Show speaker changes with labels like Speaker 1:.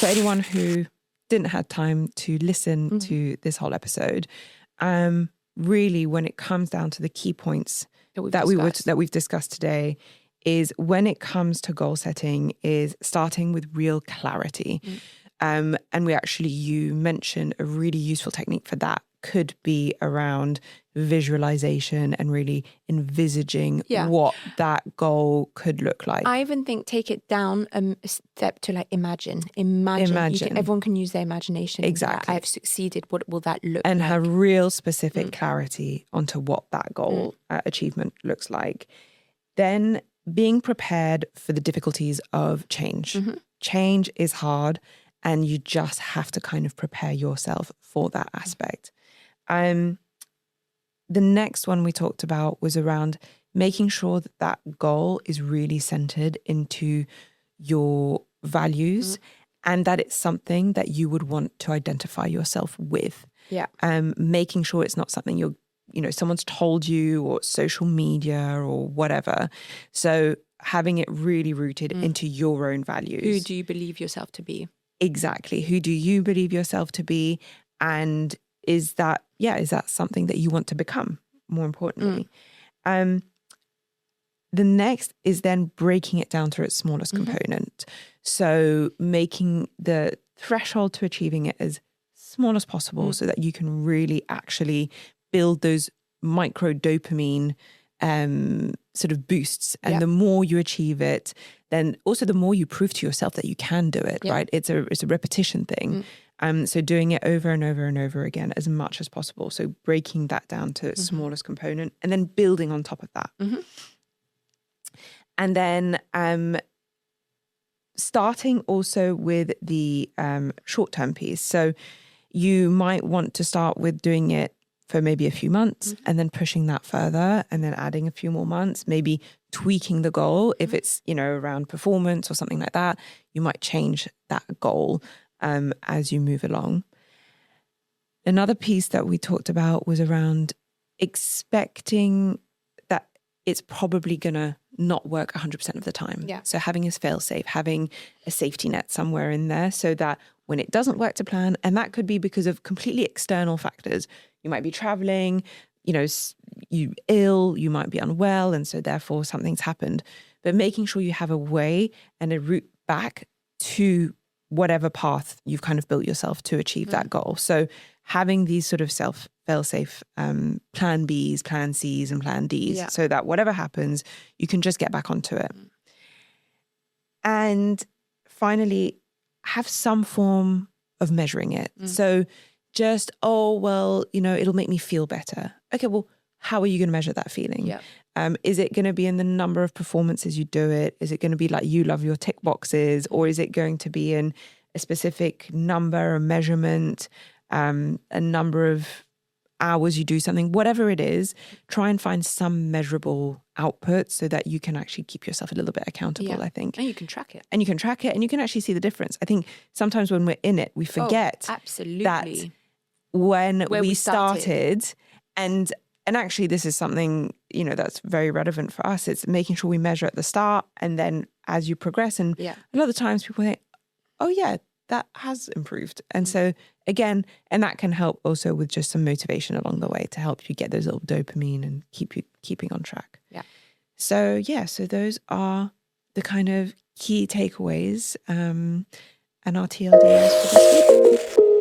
Speaker 1: for anyone who didn't have time to listen to this whole episode, really when it comes down to the key points that we've discussed today, is when it comes to goal setting is starting with real clarity. And you mentioned a really useful technique for that could be around visualization and really envisaging what that goal could look like.
Speaker 2: I even think take it down a step to like imagine. Everyone can use their imagination.
Speaker 1: Exactly.
Speaker 2: I've succeeded. What will that look like?
Speaker 1: And have real specific clarity onto what that goal achievement looks like. Then being prepared for the difficulties of change. Change is hard, and you just have to kind of prepare yourself for that aspect. The next one we talked about was around making sure that that goal is really centered into your values and that it's something that you would want to identify yourself with.
Speaker 2: Yeah.
Speaker 1: Making sure it's not something someone's told you or social media or whatever. So having it really rooted into your own values.
Speaker 2: Who do you believe yourself to be?
Speaker 1: Exactly. Who do you believe yourself to be? And is that something that you want to become, more importantly? The next is then breaking it down to its smallest component. So making the threshold to achieving it as small as possible so that you can really actually build those micro dopamine sort of boosts. And the more you achieve it, then also the more you prove to yourself that you can do it, right? It's a repetition thing. So doing it over and over and over again as much as possible. So breaking that down to its smallest component and then building on top of that. And then starting also with the short-term piece. So you might want to start with doing it for maybe a few months and then pushing that further and then adding a few more months, maybe tweaking the goal. If it's, around performance or something like that, you might change that goal as you move along. Another piece that we talked about was around expecting that it's probably going to not work 100% of the time.
Speaker 2: Yeah.
Speaker 1: So having a fail-safe, having a safety net somewhere in there so that when it doesn't work to plan, and that could be because of completely external factors. You might be traveling, you ill, you might be unwell, and so therefore something's happened. But making sure you have a way and a route back to whatever path you've kind of built yourself to achieve that goal. So having these sort of fail-safe plan Bs, plan Cs, and plan Ds so that whatever happens, you can just get back onto it. And finally, have some form of measuring it. So just, it'll make me feel better. Okay, well, how are you going to measure that feeling?
Speaker 2: Yeah.
Speaker 1: Is it going to be in the number of performances you do it? Is it going to be like you love your tick boxes? Or is it going to be in a specific number, a measurement, a number of hours you do something? Whatever it is, try and find some measurable output so that you can actually keep yourself a little bit accountable, I think.
Speaker 2: And you can track it.
Speaker 1: And you can actually see the difference. I think sometimes when we're in it, we forget that when we started and actually this is something, that's very relevant for us. It's making sure we measure at the start and then as you progress. And a lot of the times people think, oh yeah, that has improved. And so again, and that can help also with just some motivation along the way to help you get those little dopamine and keeping on track.
Speaker 2: Yeah.
Speaker 1: So those are the kind of key takeaways and our TLDRs for this week.